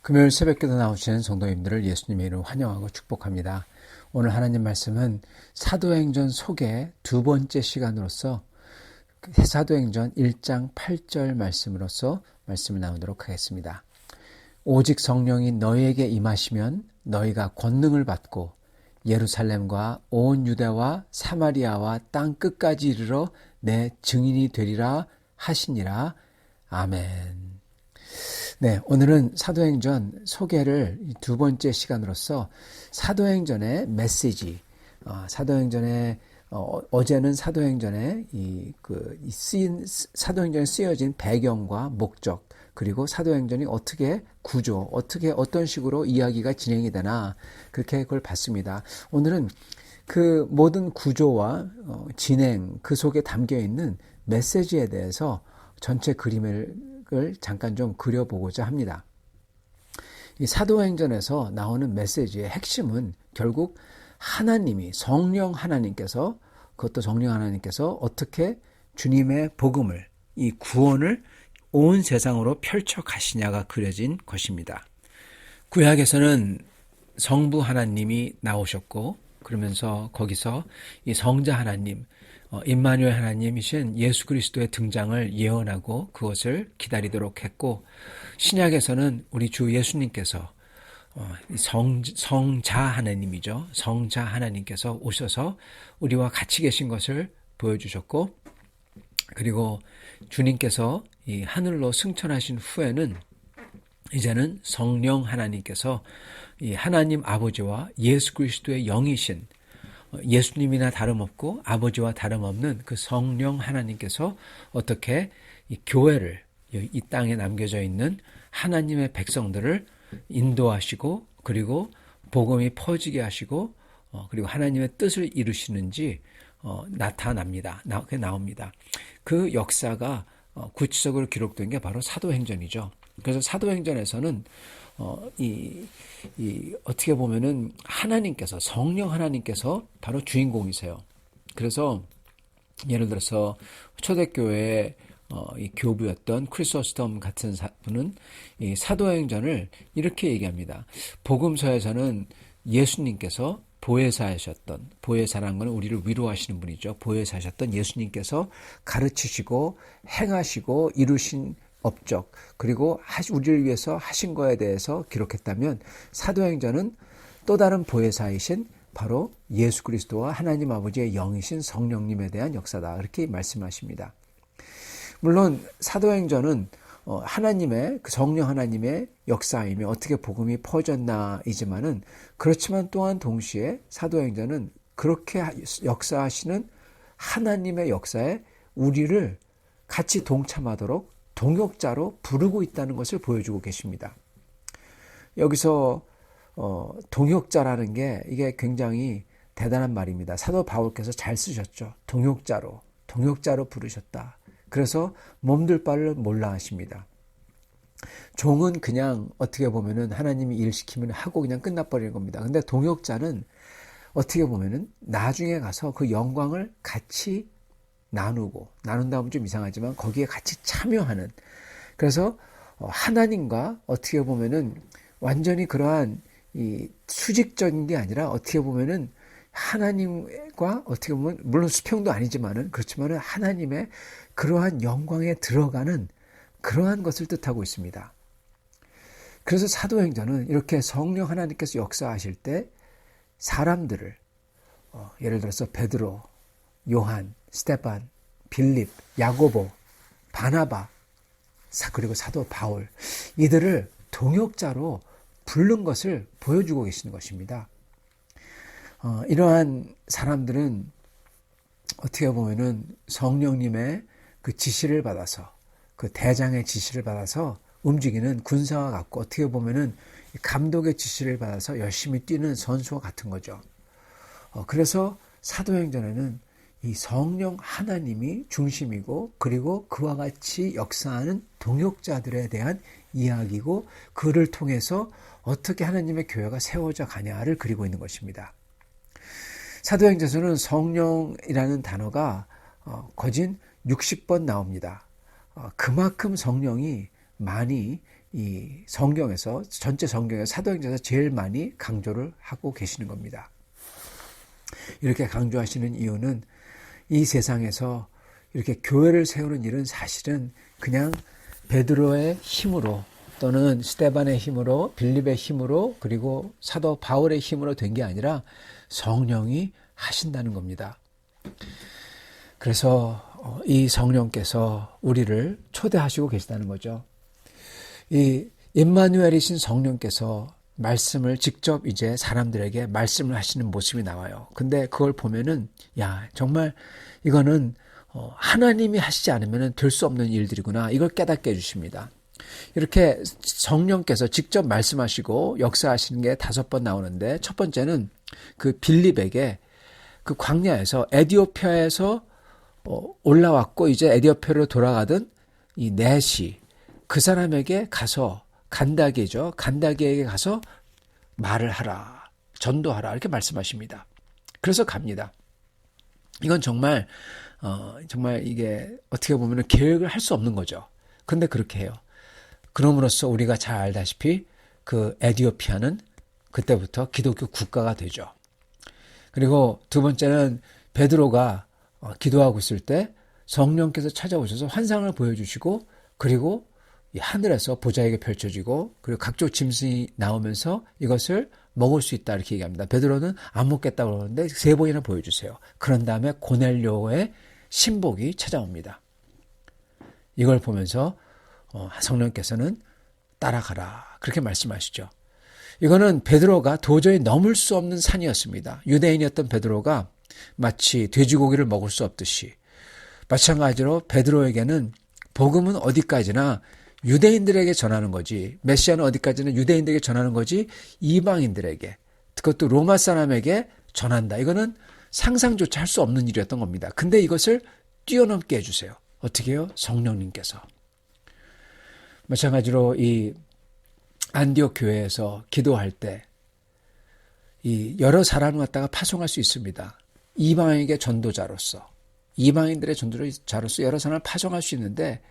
금요일 새벽기도 나오시는 성도님들을 예수님의 이름으로 환영하고 축복합니다. 오늘 하나님 말씀은 사도행전 속의 두 번째 시간으로서 사도행전 1장 8절 말씀으로서 말씀을 나누도록 하겠습니다. 오직 성령이 너희에게 임하시면 너희가 권능을 받고 예루살렘과 온 유대와 사마리아와 땅 끝까지 이르러 내 증인이 되리라 하시니라. 아멘. 네, 오늘은 사도행전 소개를 두 번째 시간으로서 사도행전의 메시지, 어제는 사도행전에 사도행전에 쓰여진 배경과 목적, 그리고 사도행전이 어떻게 어떤 식으로 이야기가 진행이 되나, 그렇게 그걸 봤습니다. 오늘은 그 모든 구조와 진행, 그 속에 담겨 있는 메시지에 대해서 전체 그림을 잠깐 좀 그려보고자 합니다. 이 사도행전에서 나오는 메시지의 핵심은 결국 하나님이, 성령 하나님께서, 그것도 성령 하나님께서 어떻게 주님의 복음을, 이 구원을 온 세상으로 펼쳐 가시냐가 그려진 것입니다. 구약에서는 성부 하나님이 나오셨고, 그러면서 거기서 이 성자 하나님, 임마누엘 하나님이신 예수 그리스도의 등장을 예언하고 그것을 기다리도록 했고, 신약에서는 우리 주 예수님께서 성자 하나님이죠. 성자 하나님께서 오셔서 우리와 같이 계신 것을 보여주셨고, 그리고 주님께서 이 하늘로 승천하신 후에는 이제는 성령 하나님께서 이 하나님 아버지와 예수 그리스도의 영이신, 예수님이나 다름없고 아버지와 다름없는 그 성령 하나님께서 어떻게 이 교회를, 이 땅에 남겨져 있는 하나님의 백성들을 인도하시고, 그리고 복음이 퍼지게 하시고, 그리고 하나님의 뜻을 이루시는지 나타납니다. 나옵니다. 그 역사가 구체적으로 기록된 게 바로 사도행전이죠. 그래서 사도행전에서는 어떻게 보면은 하나님께서, 성령 하나님께서 바로 주인공이세요. 그래서 예를 들어서 초대교회의 이 교부였던 크리소스톰 같은 분은 이 사도행전을 이렇게 얘기합니다. 복음서에서는 예수님께서 보혜사라는 건 우리를 위로하시는 분이죠. 보혜사셨던 예수님께서 가르치시고 행하시고 이루신 업적, 그리고 우리를 위해서 하신 거에 대해서 기록했다면, 사도행전은 또 다른 보혜사이신 바로 예수 그리스도와 하나님 아버지의 영이신 성령님에 대한 역사다, 이렇게 말씀하십니다. 물론 사도행전은 하나님의, 그 성령 하나님의 역사이며 어떻게 복음이 퍼졌나이지만은, 그렇지만 또한 동시에 사도행전은 그렇게 역사하시는 하나님의 역사에 우리를 같이 동참하도록 동역자로 부르고 있다는 것을 보여주고 계십니다. 여기서 동역자라는 게, 이게 굉장히 대단한 말입니다. 사도 바울께서 잘 쓰셨죠. 동역자로 부르셨다. 그래서 몸둘 바를 몰라 하십니다. 종은 그냥 어떻게 보면은 하나님이 일 시키면 하고 그냥 끝나버리는 겁니다. 근데 동역자는 어떻게 보면은 나중에 가서 그 영광을 같이 나눈다면 좀 이상하지만 거기에 같이 참여하는, 그래서 하나님과 어떻게 보면은 완전히 그러한 이 수직적인 게 아니라, 어떻게 보면은 하나님과 어떻게 보면 물론 수평도 아니지만은, 그렇지만은 하나님의 그러한 영광에 들어가는 그러한 것을 뜻하고 있습니다. 그래서 사도행전은 이렇게 성령 하나님께서 역사하실 때 사람들을, 예를 들어서 베드로, 요한, 스데반, 빌립, 야고보, 바나바, 그리고 사도 바울, 이들을 동역자로 부른 것을 보여주고 계시는 것입니다. 이러한 사람들은 어떻게 보면은 성령님의 그 지시를 받아서, 그 대장의 지시를 받아서 움직이는 군사와 같고, 어떻게 보면은 감독의 지시를 받아서 열심히 뛰는 선수와 같은 거죠. 그래서 사도행전에는 이 성령 하나님이 중심이고, 그리고 그와 같이 역사하는 동역자들에 대한 이야기고, 그를 통해서 어떻게 하나님의 교회가 세워져 가냐를 그리고 있는 것입니다. 사도행전에서는 성령이라는 단어가 거진 60번 나옵니다. 그만큼 성령이 많이 이 성경에서, 전체 성경에서 사도행전에서 제일 많이 강조를 하고 계시는 겁니다. 이렇게 강조하시는 이유는 이 세상에서 이렇게 교회를 세우는 일은 사실은 그냥 베드로의 힘으로 또는 스데반의 힘으로, 빌립의 힘으로, 그리고 사도 바울의 힘으로 된 게 아니라 성령이 하신다는 겁니다. 그래서 이 성령께서 우리를 초대하시고 계시다는 거죠. 이 임마누엘이신 성령께서 말씀을 직접 이제 사람들에게 말씀을 하시는 모습이 나와요. 근데 그걸 보면은 야, 정말 이거는 하나님이 하시지 않으면 될 수 없는 일들이구나. 이걸 깨닫게 해주십니다. 이렇게 성령께서 직접 말씀하시고 역사하시는 게 5번 나오는데, 첫 번째는 그 빌립에게 그 광야에서 에디오피아에서 올라왔고 이제 에디오피아로 돌아가던 이 넷이 그 사람에게 가서, 간다게죠. 간다게에게 가서 말을 하라, 전도하라, 이렇게 말씀하십니다. 그래서 갑니다. 이건 정말 이게 어떻게 보면 계획을 할 수 없는 거죠. 근데 그렇게 해요. 그럼으로써 우리가 잘 알다시피 그 에디오피아는 그때부터 기독교 국가가 되죠. 그리고 두 번째는 베드로가 기도하고 있을 때 성령께서 찾아오셔서 환상을 보여주시고, 그리고 하늘에서 보좌에게 펼쳐지고, 그리고 각종 짐승이 나오면서 이것을 먹을 수 있다, 이렇게 얘기합니다. 베드로는 안 먹겠다고 그러는데 3번이나 보여주세요. 그런 다음에 고넬료의 신복이 찾아옵니다. 이걸 보면서 성령께서는 따라가라, 그렇게 말씀하시죠. 이거는 베드로가 도저히 넘을 수 없는 산이었습니다. 유대인이었던 베드로가 마치 돼지고기를 먹을 수 없듯이, 마찬가지로 베드로에게는 복음은 어디까지나 유대인들에게 전하는 거지, 메시아는 어디까지나 유대인들에게 전하는 거지, 이방인들에게, 그것도 로마 사람에게 전한다, 이거는 상상조차 할 수 없는 일이었던 겁니다. 근데 이것을 뛰어넘게 해주세요. 어떻게 해요? 성령님께서. 마찬가지로 이 안디옥 교회에서 기도할 때 이 여러 사람을 갖다가 파송할 수 있습니다. 이방인에게 전도자로서, 이방인들의 전도자로서 여러 사람을 파송할 수 있는데,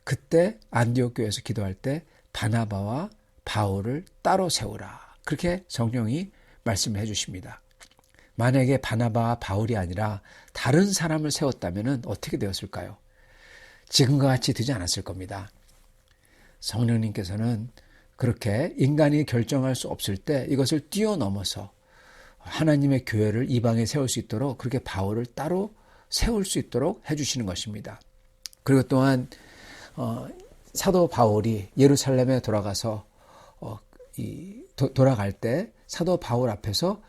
그때 안디옥 교회에서 기도할 때 바나바와 바울을 따로 세우라, 그렇게 성령이 말씀해 주십니다. 만약에 바나바와 바울이 아니라 다른 사람을 세웠다면 어떻게 되었을까요? 지금과 같이 되지 않았을 겁니다. 성령님께서는 그렇게 인간이 결정할 수 없을 때 이것을 뛰어넘어서 하나님의 교회를 이방에 세울 수 있도록, 그렇게 바울을 따로 세울 수 있도록 해주시는 것입니다. 그리고 또한 사도 바울이 예루살렘에 돌아가서 돌아갈 때 사도 바울 앞에서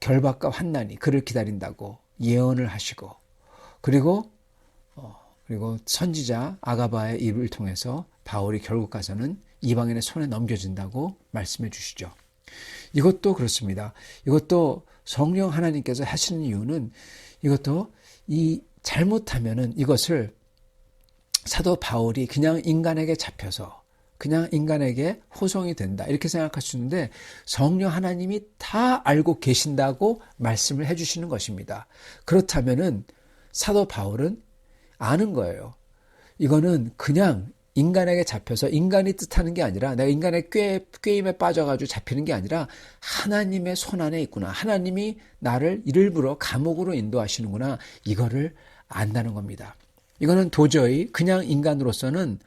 결박과 환난이 그를 기다린다고 예언을 하시고, 그리고 선지자 아가바의 입을 통해서 바울이 결국 가서는 이방인의 손에 넘겨진다고 말씀해 주시죠. 이것도 그렇습니다. 이것도 성령 하나님께서 하시는 이유는, 이것도 잘못하면은 이것을 사도 바울이 그냥 인간에게 잡혀서 그냥 인간에게 호송이 된다, 이렇게 생각할 수 있는데, 성령 하나님이 다 알고 계신다고 말씀을 해주시는 것입니다. 그렇다면은 사도 바울은 아는 거예요. 이거는 그냥 인간에게 잡혀서 인간이 뜻하는 게 아니라, 내가 인간의 꾀임에 빠져가지고 잡히는 게 아니라 하나님의 손 안에 있구나, 하나님이 나를 일부러 감옥으로 인도하시는구나, 이거를 안다는 겁니다. 이거는 도저히 그냥 인간으로서는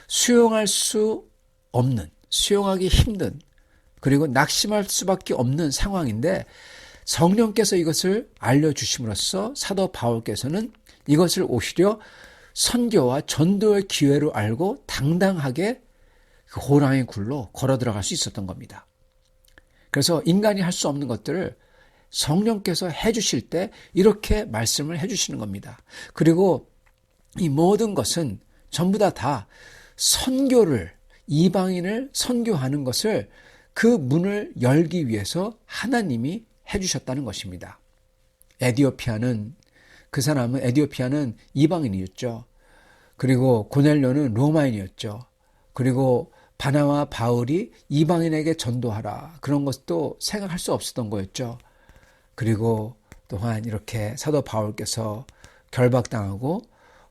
수용할 수 없는, 수용하기 힘든, 그리고 낙심할 수밖에 없는 상황인데, 성령께서 이것을 알려주심으로써 사도 바울께서는 이것을 오히려 선교와 전도의 기회로 알고 당당하게 그 호랑이 굴로 걸어 들어갈 수 있었던 겁니다. 그래서 인간이 할 수 없는 것들을 성령께서 해주실 때 이렇게 말씀을 해주시는 겁니다. 그리고 이 모든 것은 전부 다 선교를, 이방인을 선교하는 것을, 그 문을 열기 위해서 하나님이 해주셨다는 것입니다. 에디오피아는 이방인이었죠. 그리고 고넬료는 로마인이었죠. 그리고 바나와 바울이 이방인에게 전도하라, 그런 것도 생각할 수 없었던 거였죠. 그리고 또한 이렇게 사도 바울께서 결박당하고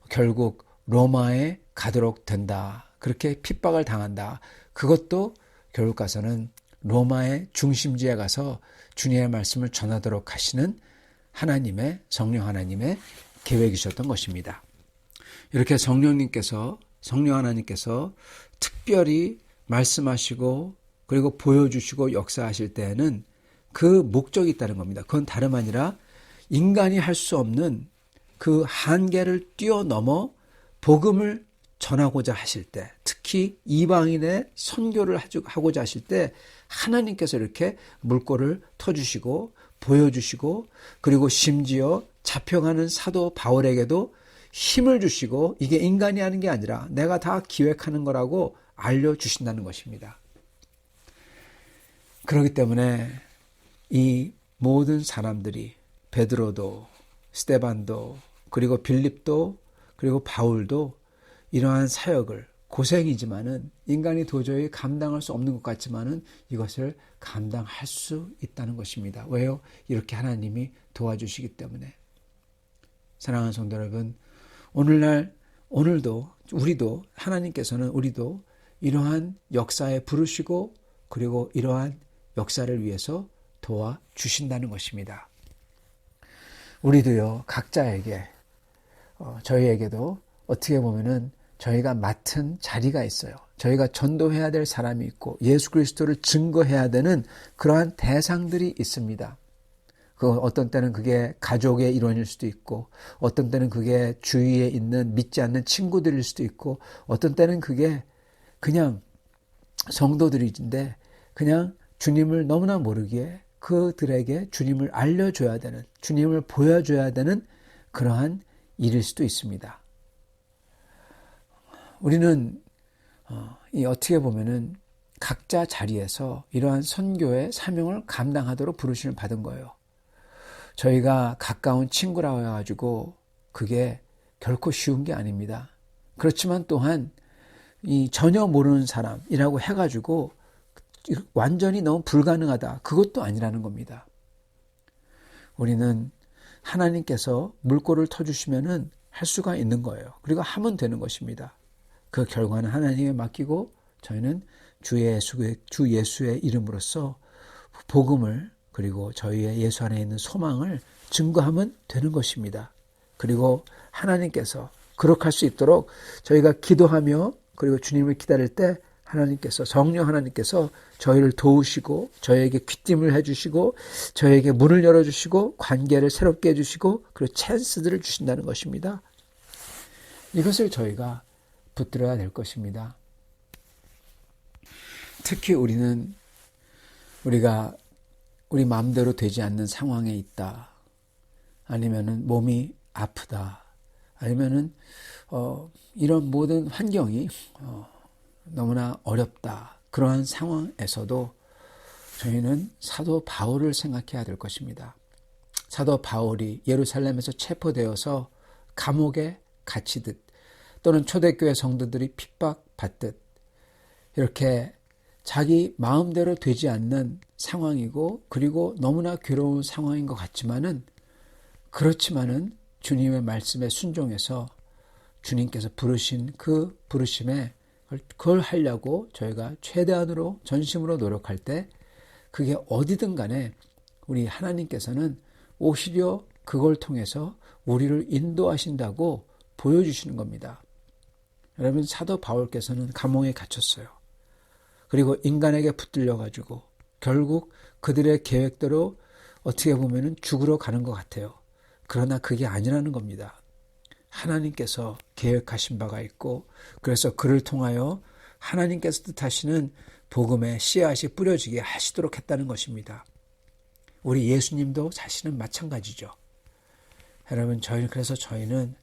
결국 로마에 가도록 된다, 그렇게 핍박을 당한다. 그것도 결국 가서는 로마의 중심지에 가서 주님의 말씀을 전하도록 하시는 하나님의, 성령 하나님의 계획이셨던 것입니다. 이렇게 성령 하나님께서 특별히 말씀하시고 그리고 보여주시고 역사하실 때에는 그 목적이 있다는 겁니다. 그건 다름 아니라 인간이 할 수 없는 그 한계를 뛰어넘어 복음을 전하고자 하실 때, 특히 이방인의 선교를 하고자 하실 때 하나님께서 이렇게 물꼬를 터주시고 보여주시고, 그리고 심지어 잡혀가는 사도 바울에게도 힘을 주시고, 이게 인간이 하는 게 아니라 내가 다 기획하는 거라고 알려주신다는 것입니다. 그렇기 때문에 이 모든 사람들이, 베드로도, 스데반도, 그리고 빌립도, 그리고 바울도 이러한 사역을, 고생이지만은 인간이 도저히 감당할 수 없는 것 같지만은 이것을 감당할 수 있다는 것입니다. 왜요? 이렇게 하나님이 도와주시기 때문에. 사랑하는 성도 여러분, 오늘도 우리도, 하나님께서는 우리도 이러한 역사에 부르시고 그리고 이러한 역사를 위해서 도와주신다는 것입니다. 우리도요, 각자에게, 저희에게도 어떻게 보면은 저희가 맡은 자리가 있어요. 저희가 전도해야 될 사람이 있고 예수 그리스도를 증거해야 되는 그러한 대상들이 있습니다. 어떤 때는 그게 가족의 일원일 수도 있고, 어떤 때는 그게 주위에 있는 믿지 않는 친구들일 수도 있고, 어떤 때는 그게 그냥 성도들인데 그냥 주님을 너무나 모르기에 그들에게 주님을 알려줘야 되는, 주님을 보여줘야 되는 그러한 일일 수도 있습니다. 우리는 어떻게 보면은 각자 자리에서 이러한 선교의 사명을 감당하도록 부르심을 받은 거예요. 저희가 가까운 친구라고 해가지고 그게 결코 쉬운 게 아닙니다. 그렇지만 또한 이 전혀 모르는 사람이라고 해가지고 완전히 너무 불가능하다, 그것도 아니라는 겁니다. 우리는 하나님께서 물꼬를 터주시면은 할 수가 있는 거예요. 그리고 하면 되는 것입니다. 그 결과는 하나님에 맡기고 저희는 주 예수의 이름으로써 복음을, 그리고 저희의 예수 안에 있는 소망을 증거하면 되는 것입니다. 그리고 하나님께서 그렇게 할 수 있도록 저희가 기도하며 그리고 주님을 기다릴 때 하나님께서, 성령 하나님께서 저희를 도우시고 저희에게 귀띔을 해주시고 저희에게 문을 열어주시고 관계를 새롭게 해주시고 그리고 찬스들을 주신다는 것입니다. 이것을 저희가 붙들어야 될 것입니다. 특히 우리가 우리 마음대로 되지 않는 상황에 있다, 아니면은 몸이 아프다, 아니면은 이런 모든 환경이 너무나 어렵다, 그러한 상황에서도 저희는 사도 바울을 생각해야 될 것입니다. 사도 바울이 예루살렘에서 체포되어서 감옥에 갇히듯, 또는 초대교회 성도들이 핍박받듯 이렇게 자기 마음대로 되지 않는 상황이고 그리고 너무나 괴로운 상황인 것 같지만은, 그렇지만은 주님의 말씀에 순종해서 주님께서 부르신 그 부르심에 그걸 하려고 저희가 최대한으로 전심으로 노력할 때, 그게 어디든 간에 우리 하나님께서는 오히려 그걸 통해서 우리를 인도하신다고 보여주시는 겁니다. 여러분, 사도 바울께서는 감옥에 갇혔어요. 그리고 인간에게 붙들려가지고 결국 그들의 계획대로 어떻게 보면 죽으러 가는 것 같아요. 그러나 그게 아니라는 겁니다. 하나님께서 계획하신 바가 있고, 그래서 그를 통하여 하나님께서 뜻하시는 복음의 씨앗이 뿌려지게 하시도록 했다는 것입니다. 우리 예수님도 사실은 마찬가지죠. 여러분, 저희는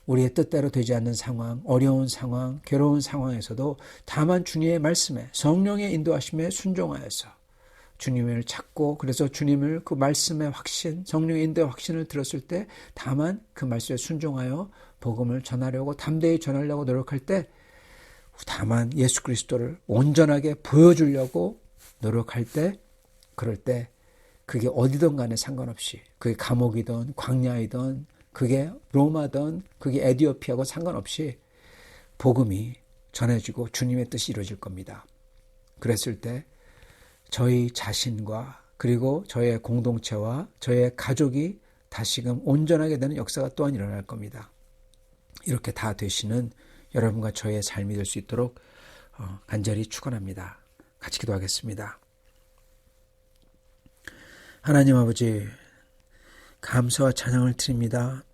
우리의 뜻대로 되지 않는 상황, 어려운 상황, 괴로운 상황에서도 다만 주님의 말씀에, 성령의 인도하심에 순종하여서 주님을 찾고, 그래서 주님을 그 말씀의 확신, 성령의 인도의 확신을 들었을 때 다만 그 말씀에 순종하여 복음을 전하려고, 담대히 전하려고 노력할 때, 다만 예수 그리스도를 온전하게 보여주려고 노력할 때, 그럴 때 그게 어디든 간에 상관없이, 그게 감옥이든 광야이든 그게 로마든 그게 에디오피아고 상관없이 복음이 전해지고 주님의 뜻이 이루어질 겁니다. 그랬을 때 저희 자신과 그리고 저의 공동체와 저의 가족이 다시금 온전하게 되는 역사가 또한 일어날 겁니다. 이렇게 다 되시는 여러분과 저의 삶이 될 수 있도록 간절히 축원합니다. 같이 기도하겠습니다. 하나님 아버지, 감사와 찬양을 드립니다.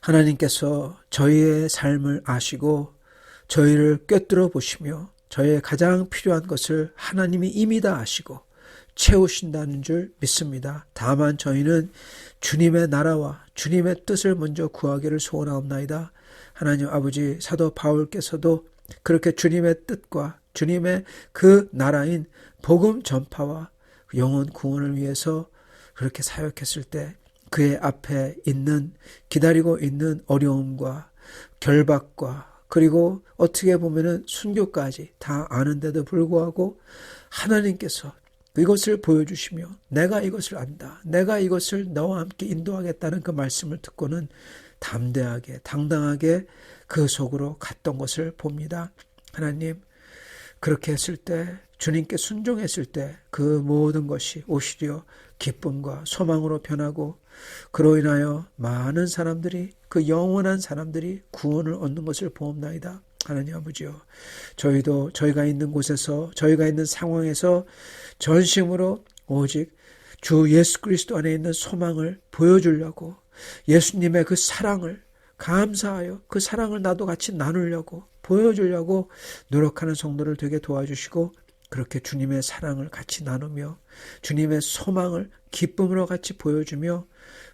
하나님께서 저희의 삶을 아시고 저희를 꿰뚫어 보시며 저희의 가장 필요한 것을 하나님이 이미 다 아시고 채우신다는 줄 믿습니다. 다만 저희는 주님의 나라와 주님의 뜻을 먼저 구하기를 소원하옵나이다. 하나님 아버지, 사도 바울께서도 그렇게 주님의 뜻과 주님의 그 나라인 복음 전파와 영혼 구원을 위해서 그렇게 사역했을 때 그의 앞에 있는 기다리고 있는 어려움과 결박과 그리고 어떻게 보면은 순교까지 다 아는데도 불구하고 하나님께서 이것을 보여주시며 내가 이것을 안다. 내가 이것을 너와 함께 인도하겠다는 그 말씀을 듣고는 담대하게 당당하게 그 속으로 갔던 것을 봅니다. 하나님, 그렇게 했을 때 주님께 순종했을 때 그 모든 것이 오히려 기쁨과 소망으로 변하고 그로 인하여 많은 사람들이 그 영원한 사람들이 구원을 얻는 것을 보옵나이다. 하나님 아버지요, 저희도 저희가 있는 곳에서 저희가 있는 상황에서 전심으로 오직 주 예수 그리스도 안에 있는 소망을 보여주려고 예수님의 그 사랑을 감사하여 그 사랑을 나도 같이 나누려고 보여주려고 노력하는 성도를 되게 도와주시고 그렇게 주님의 사랑을 같이 나누며 주님의 소망을 기쁨으로 같이 보여주며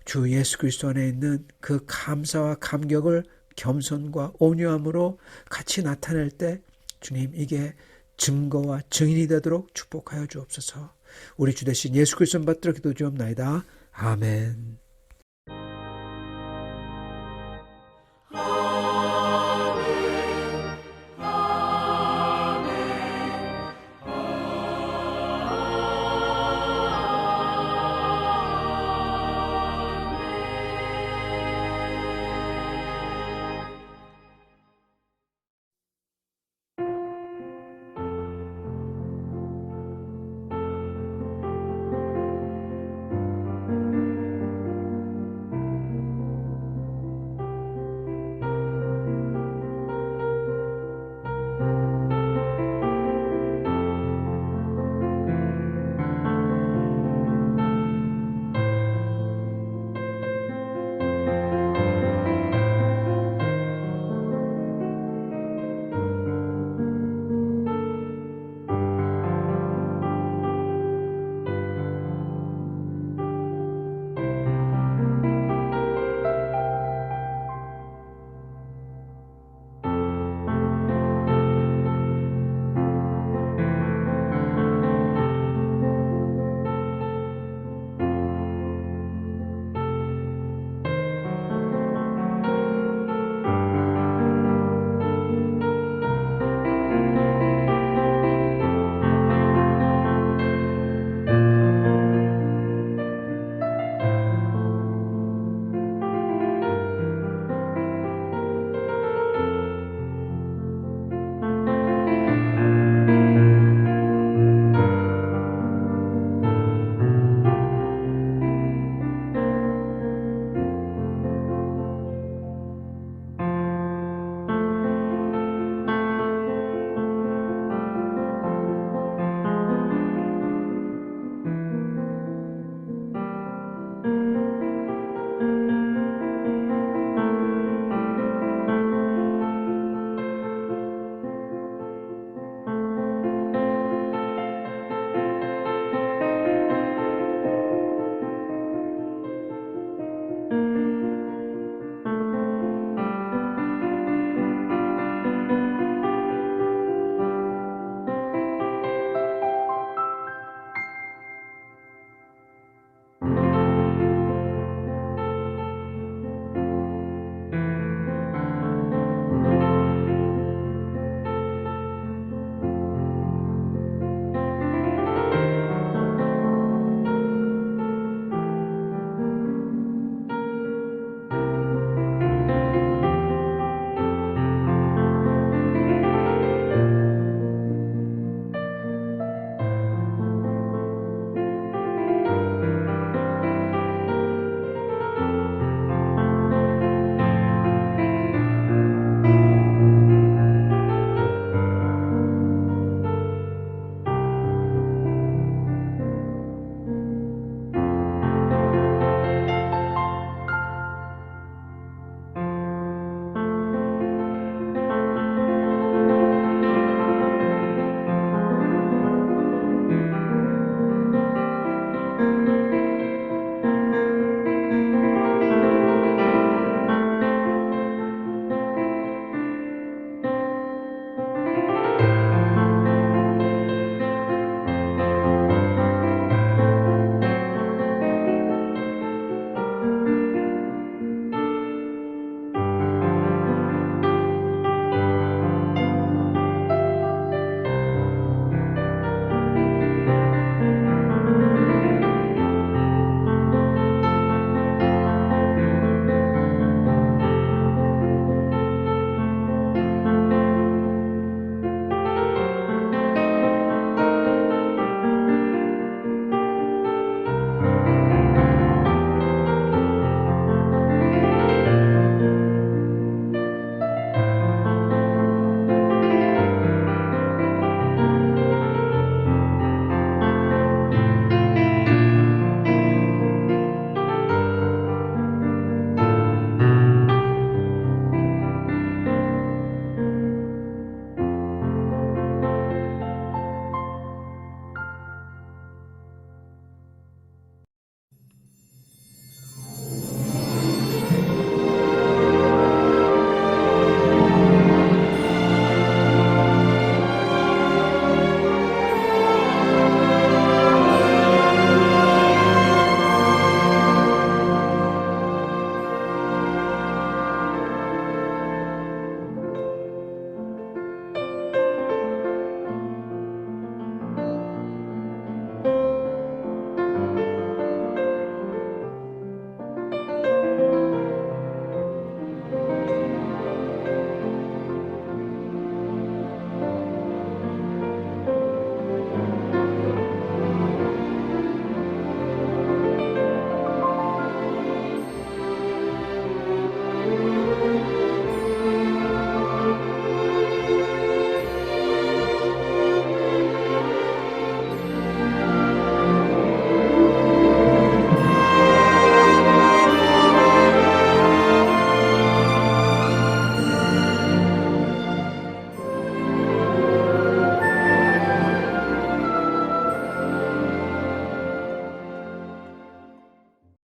주 예수 그리스도 안에 있는 그 감사와 감격을 겸손과 온유함으로 같이 나타낼 때 주님, 이게 증거와 증인이 되도록 축복하여 주옵소서. 우리 주 대신 예수 그리스도 받들어 기도드리옵나이다. 아멘.